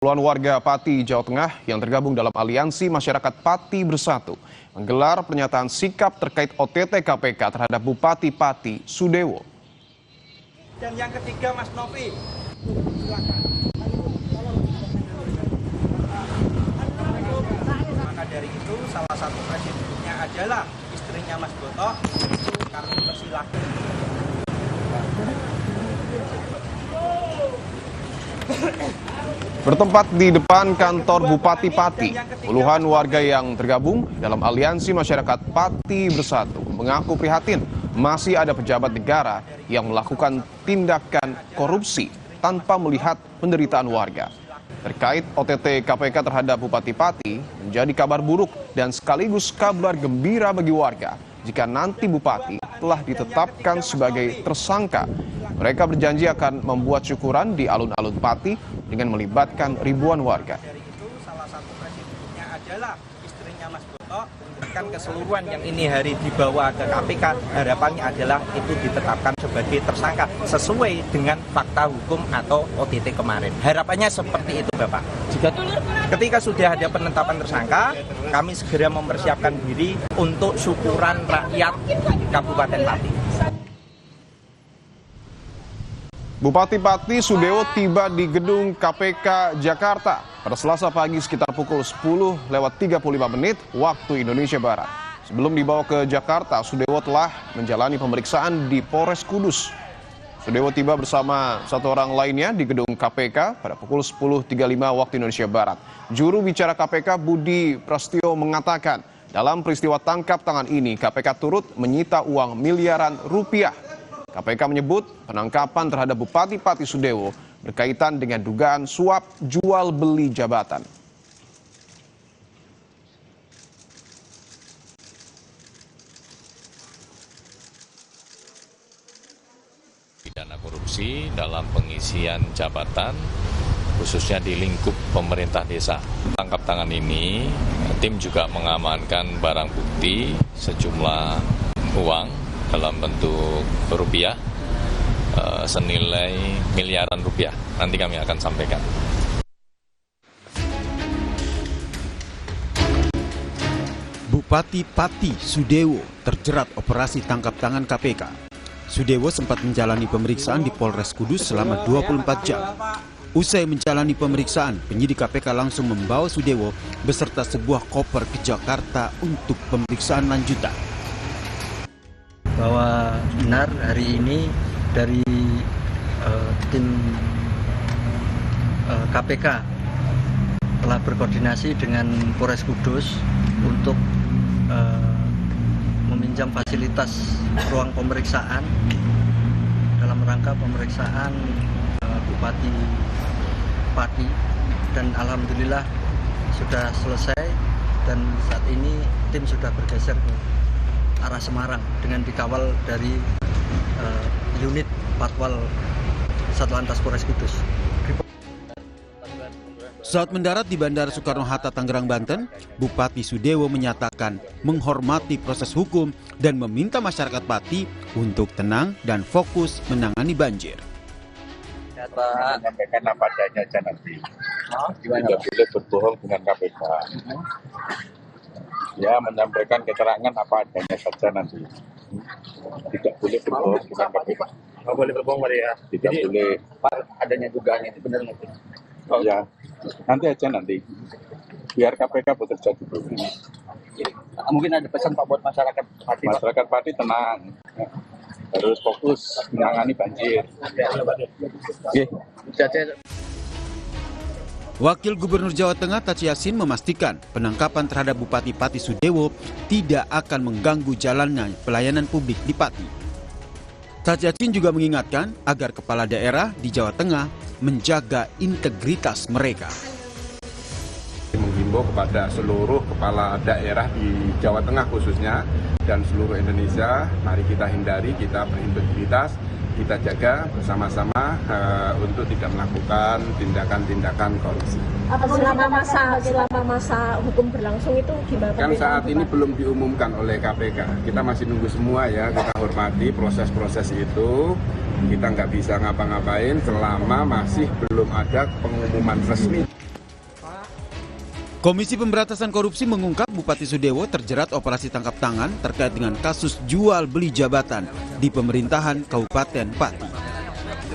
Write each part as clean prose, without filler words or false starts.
Puluhan warga Pati, Jawa Tengah yang tergabung dalam Aliansi Masyarakat Pati Bersatu menggelar pernyataan sikap terkait OTT KPK terhadap Bupati Pati, Sudewo. Dan yang ketiga, Mas Novi. Maka dari itu salah satu presidennya adalah istrinya Mas Boto, itu kami persilahkan. Bertempat di depan kantor Bupati Pati, puluhan warga yang tergabung dalam Aliansi Masyarakat Pati Bersatu mengaku prihatin masih ada pejabat negara yang melakukan tindakan korupsi tanpa melihat penderitaan warga. Terkait OTT KPK terhadap Bupati Pati menjadi kabar buruk dan sekaligus kabar gembira bagi warga jika nanti Bupati telah ditetapkan sebagai tersangka. Mereka berjanji akan membuat syukuran di alun-alun Pati dengan melibatkan ribuan warga. Dari itu salah satu presidennya adalah istrinya Mas Boto. Kan keseluruhan yang ini hari dibawa ke KPK, harapannya adalah itu ditetapkan sebagai tersangka sesuai dengan fakta hukum atau OTT kemarin. Harapannya seperti itu, Bapak. Ketika sudah ada penetapan tersangka, kami segera mempersiapkan diri untuk syukuran rakyat Kabupaten Pati. Bupati Pati Sudewo tiba di gedung KPK Jakarta pada Selasa pagi sekitar pukul 10:35 waktu Indonesia Barat. Sebelum dibawa ke Jakarta, Sudewo telah menjalani pemeriksaan di Polres Kudus. Sudewo tiba bersama satu orang lainnya di gedung KPK pada pukul 10:35 waktu Indonesia Barat. Juru bicara KPK Budi Prasetyo mengatakan, dalam peristiwa tangkap tangan ini KPK turut menyita uang miliaran rupiah. KPK menyebut penangkapan terhadap Bupati Pati Sudewo berkaitan dengan dugaan suap jual beli jabatan. Pidana korupsi dalam pengisian jabatan, khususnya di lingkup pemerintah desa. Tangkap tangan ini, tim juga mengamankan barang bukti sejumlah uang dalam bentuk rupiah senilai miliaran rupiah. Nanti kami akan sampaikan. Bupati Pati Sudewo terjerat operasi tangkap tangan KPK. Sudewo sempat menjalani pemeriksaan di Polres Kudus selama 24 jam. Usai menjalani pemeriksaan, penyidik KPK langsung membawa Sudewo beserta sebuah koper ke Jakarta untuk pemeriksaan lanjutan. Bahwa benar hari ini dari tim KPK telah berkoordinasi dengan Polres Kudus untuk meminjam fasilitas ruang pemeriksaan dalam rangka pemeriksaan Bupati Pati, dan alhamdulillah sudah selesai dan saat ini tim sudah bergeser ke arah Semarang dengan dikawal dari unit Patwal Satlantas Polres Kudus. Saat mendarat di Bandara Soekarno-Hatta, Tangerang, Banten, Bupati Sudewo menyatakan menghormati proses hukum dan meminta masyarakat Pati untuk tenang dan fokus menangani banjir. Menyampaikan apa adanya aja nanti. Tidak boleh berbohong dengan KPK. Ya, menyampaikan keterangan apa adanya saja nanti. Tidak boleh berbohong dengan KPK. Nggak boleh berbohong, Pak, ya? Tidak jadi, boleh. Pak, adanya dugaan itu benar nggak? Oh ya, nanti aja nanti. Biar KPK bekerja dulu. Mungkin ada pesan Pak buat masyarakat Pati. Masyarakat Pati tenang. Harus fokus menangani banjir. Oke. Wakil Gubernur Jawa Tengah Taci Yassin memastikan penangkapan terhadap Bupati Pati Sudewo tidak akan mengganggu jalannya pelayanan publik di Pati. Taci Yassin juga mengingatkan agar kepala daerah di Jawa Tengah menjaga integritas mereka. Menghimbau kepada seluruh kepala daerah di Jawa Tengah khususnya dan seluruh Indonesia, mari kita hindari, kita berintegritas, kita jaga bersama-sama untuk tidak melakukan tindakan-tindakan korupsi. Selama masa hukum berlangsung itu gimana? Kan saat ini belum diumumkan oleh KPK. Kita masih nunggu semua ya, kita hormati proses-proses itu. Kita nggak bisa ngapa-ngapain selama masih belum ada pengumuman resmi. Komisi Pemberantasan Korupsi mengungkap Bupati Sudewo terjerat operasi tangkap tangan terkait dengan kasus jual beli jabatan di pemerintahan Kabupaten Pati.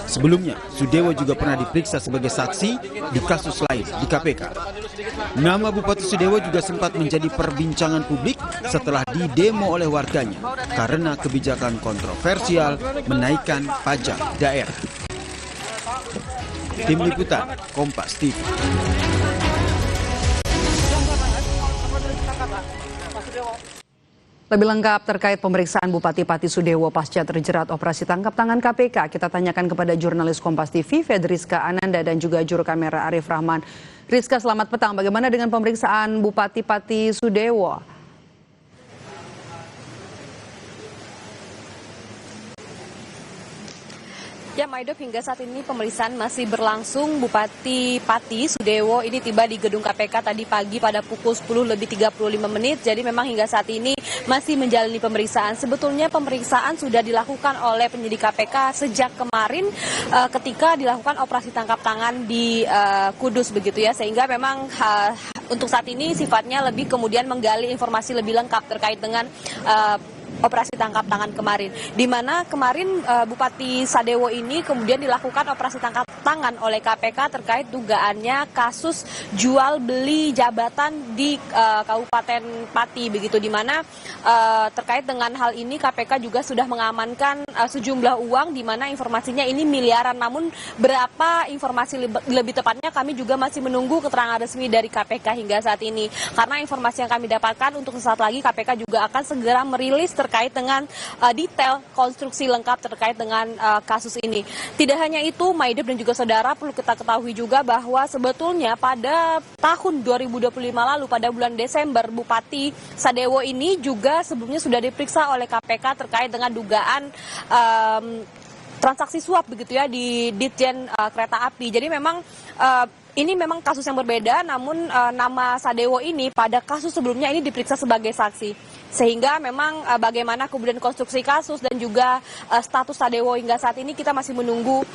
Sebelumnya, Sudewo juga pernah diperiksa sebagai saksi di kasus lain di KPK. Nama Bupati Sudewo juga sempat menjadi perbincangan publik setelah didemo oleh warganya karena kebijakan kontroversial menaikkan pajak daerah. Tim Liputan, Kompas TV. Lebih lengkap terkait pemeriksaan Bupati Pati Sudewo pasca terjerat operasi tangkap tangan KPK, kita tanyakan kepada jurnalis Kompas TV, Fedriska Ananda dan juga juru kamera Arif Rahman. Rizka, selamat petang. Bagaimana dengan pemeriksaan Bupati Pati Sudewo? Ya, Maidop, hingga saat ini pemeriksaan masih berlangsung. Bupati Pati Sudewo ini tiba di gedung KPK tadi pagi pada pukul 10:35. Jadi memang hingga saat ini masih menjalani pemeriksaan. Sebetulnya pemeriksaan sudah dilakukan oleh penyidik KPK sejak kemarin ketika dilakukan operasi tangkap tangan di Kudus begitu ya. Sehingga memang untuk saat ini sifatnya lebih kemudian menggali informasi lebih lengkap terkait dengan operasi tangkap tangan kemarin, di mana kemarin Bupati Sudewo ini kemudian dilakukan operasi tangkap tangan oleh KPK terkait dugaannya kasus jual beli jabatan di Kabupaten Pati begitu, di mana terkait dengan hal ini KPK juga sudah mengamankan sejumlah uang, di mana informasinya ini miliaran. Namun berapa informasi lebih tepatnya kami juga masih menunggu keterangan resmi dari KPK hingga saat ini, karena informasi yang kami dapatkan untuk sesaat lagi KPK juga akan segera merilis terkait dengan detail konstruksi lengkap terkait dengan kasus ini. Tidak hanya itu, Maidop dan juga saudara, perlu kita ketahui juga bahwa sebetulnya pada tahun 2025 lalu pada bulan Desember, Bupati Sudewo ini juga sebelumnya sudah diperiksa oleh KPK terkait dengan dugaan transaksi suap begitu ya di Ditjen Kereta Api. Jadi memang ini memang kasus yang berbeda, namun nama Sudewo ini pada kasus sebelumnya ini diperiksa sebagai saksi. Sehingga memang bagaimana kemudian konstruksi kasus dan juga status Sudewo hingga saat ini kita masih menunggu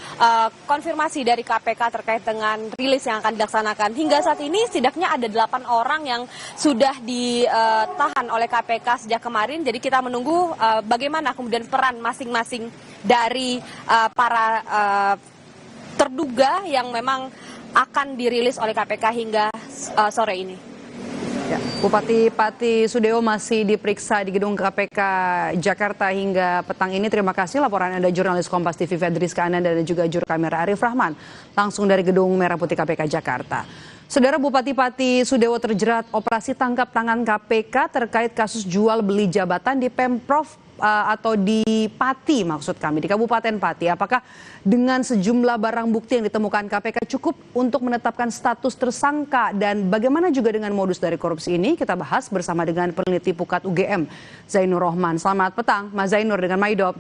konfirmasi dari KPK terkait dengan rilis yang akan dilaksanakan. Hingga saat ini setidaknya ada 8 orang yang sudah ditahan oleh KPK sejak kemarin. Jadi kita menunggu bagaimana kemudian peran masing-masing dari para terduga yang memang akan dirilis oleh KPK hingga sore ini. Ya, Bupati Pati Sudewo masih diperiksa di gedung KPK Jakarta hingga petang ini. Terima kasih laporan Anda jurnalis Kompas TV Fedriska Ananda dan juga juru kamera Arif Rahman langsung dari gedung Merah Putih KPK Jakarta. Saudara, Bupati Pati Sudewo terjerat operasi tangkap tangan KPK terkait kasus jual beli jabatan di Pemprov atau di Pati, maksud kami, di Kabupaten Pati. Apakah dengan sejumlah barang bukti yang ditemukan KPK cukup untuk menetapkan status tersangka, dan bagaimana juga dengan modus dari korupsi ini? Kita bahas bersama dengan peneliti Pukat UGM, Zainur Rohman. Selamat petang, Mas Zainur dengan Maidop.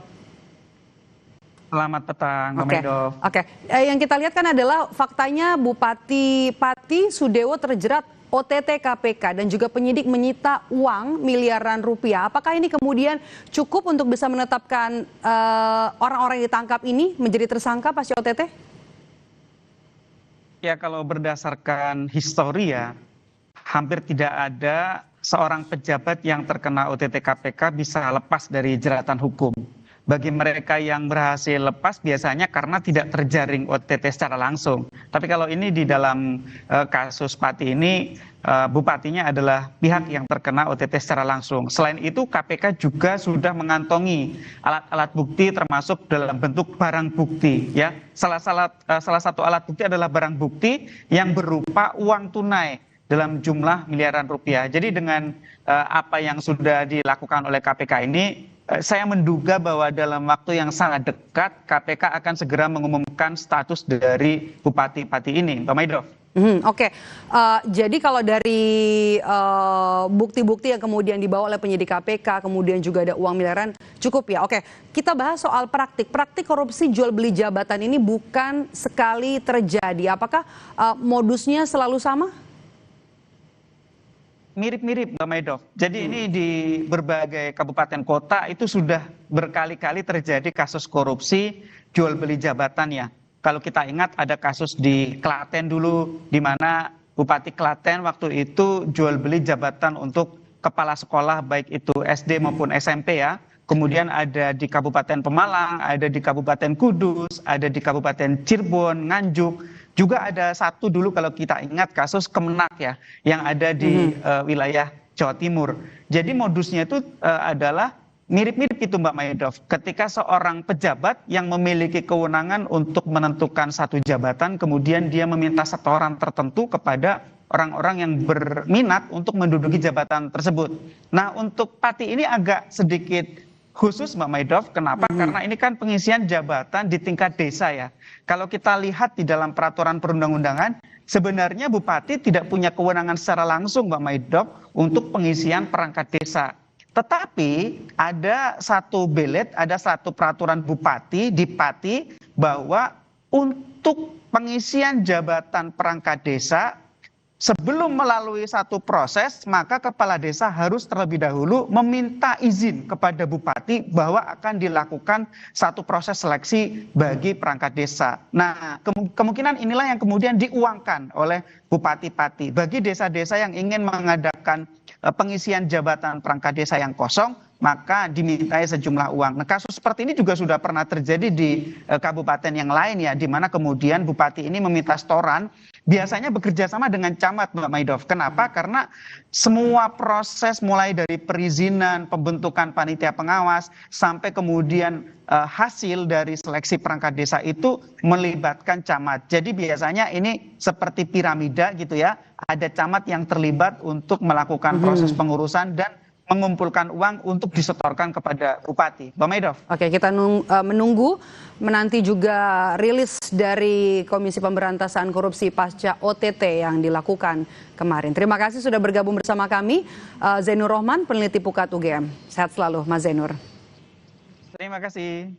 Selamat petang, Mbak Maidop. Oke. Yang kita lihat kan adalah faktanya Bupati Pati Sudewo terjerat OTT KPK dan juga penyidik menyita uang miliaran rupiah. Apakah ini kemudian cukup untuk bisa menetapkan orang-orang yang ditangkap ini menjadi tersangka pasca OTT? Ya, kalau berdasarkan histori ya, hampir tidak ada seorang pejabat yang terkena OTT KPK bisa lepas dari jeratan hukum. Bagi mereka yang berhasil lepas biasanya karena tidak terjaring OTT secara langsung. Tapi kalau ini di dalam kasus Pati ini, bupatinya adalah pihak yang terkena OTT secara langsung. Selain itu KPK juga sudah mengantongi alat-alat bukti termasuk dalam bentuk barang bukti. Ya, salah satu alat bukti adalah barang bukti yang berupa uang tunai dalam jumlah miliaran rupiah. Jadi dengan apa yang sudah dilakukan oleh KPK ini, saya menduga bahwa dalam waktu yang sangat dekat KPK akan segera mengumumkan status dari Bupati Pati ini, Mbak Maidop. Oke. Jadi kalau dari bukti-bukti yang kemudian dibawa oleh penyidik KPK, kemudian juga ada uang miliaran, cukup ya. Oke, kita bahas soal praktik. Praktik korupsi jual beli jabatan ini bukan sekali terjadi. Apakah modusnya selalu sama? Mirip-mirip, Mbak Maidop. Jadi ini di berbagai kabupaten kota itu sudah berkali-kali terjadi kasus korupsi jual beli jabatan ya. Kalau kita ingat ada kasus di Klaten dulu di mana Bupati Klaten waktu itu jual beli jabatan untuk kepala sekolah baik itu SD maupun SMP ya. Kemudian ada di Kabupaten Pemalang, ada di Kabupaten Kudus, ada di Kabupaten Cirebon, Nganjuk. Juga ada satu dulu kalau kita ingat kasus Kemenak ya, yang ada di wilayah Jawa Timur. Jadi modusnya itu adalah mirip-mirip itu Mbak Maidov. Ketika seorang pejabat yang memiliki kewenangan untuk menentukan satu jabatan, kemudian dia meminta setoran tertentu kepada orang-orang yang berminat untuk menduduki jabatan tersebut. Nah, untuk Pati ini agak sedikit khusus Mbak Maidov. Kenapa? Karena ini kan pengisian jabatan di tingkat desa ya. Kalau kita lihat di dalam peraturan perundang-undangan, sebenarnya Bupati tidak punya kewenangan secara langsung Mbak Maidov untuk pengisian perangkat desa. Tetapi ada satu belet, ada satu peraturan bupati di Pati bahwa untuk pengisian jabatan perangkat desa sebelum melalui satu proses, maka kepala desa harus terlebih dahulu meminta izin kepada bupati bahwa akan dilakukan satu proses seleksi bagi perangkat desa. Nah, kemungkinan inilah yang kemudian diuangkan oleh Bupati Pati. Bagi desa-desa yang ingin mengadakan pengisian jabatan perangkat desa yang kosong, maka dimintai sejumlah uang. Nah, kasus seperti ini juga sudah pernah terjadi di kabupaten yang lain ya, di mana kemudian bupati ini meminta setoran, biasanya bekerja sama dengan camat Mbak Maidov. Kenapa? Karena semua proses mulai dari perizinan, pembentukan panitia pengawas, sampai kemudian hasil dari seleksi perangkat desa itu melibatkan camat. Jadi biasanya ini seperti piramida gitu ya, ada camat yang terlibat untuk melakukan proses pengurusan dan mengumpulkan uang untuk disetorkan kepada bupati. Mbak Maidov. Oke, kita menunggu menanti juga rilis dari Komisi Pemberantasan Korupsi pasca OTT yang dilakukan kemarin. Terima kasih sudah bergabung bersama kami, Zainur Rohman, peneliti Pukat UGM. Sehat selalu, Mas Zainur. Terima kasih.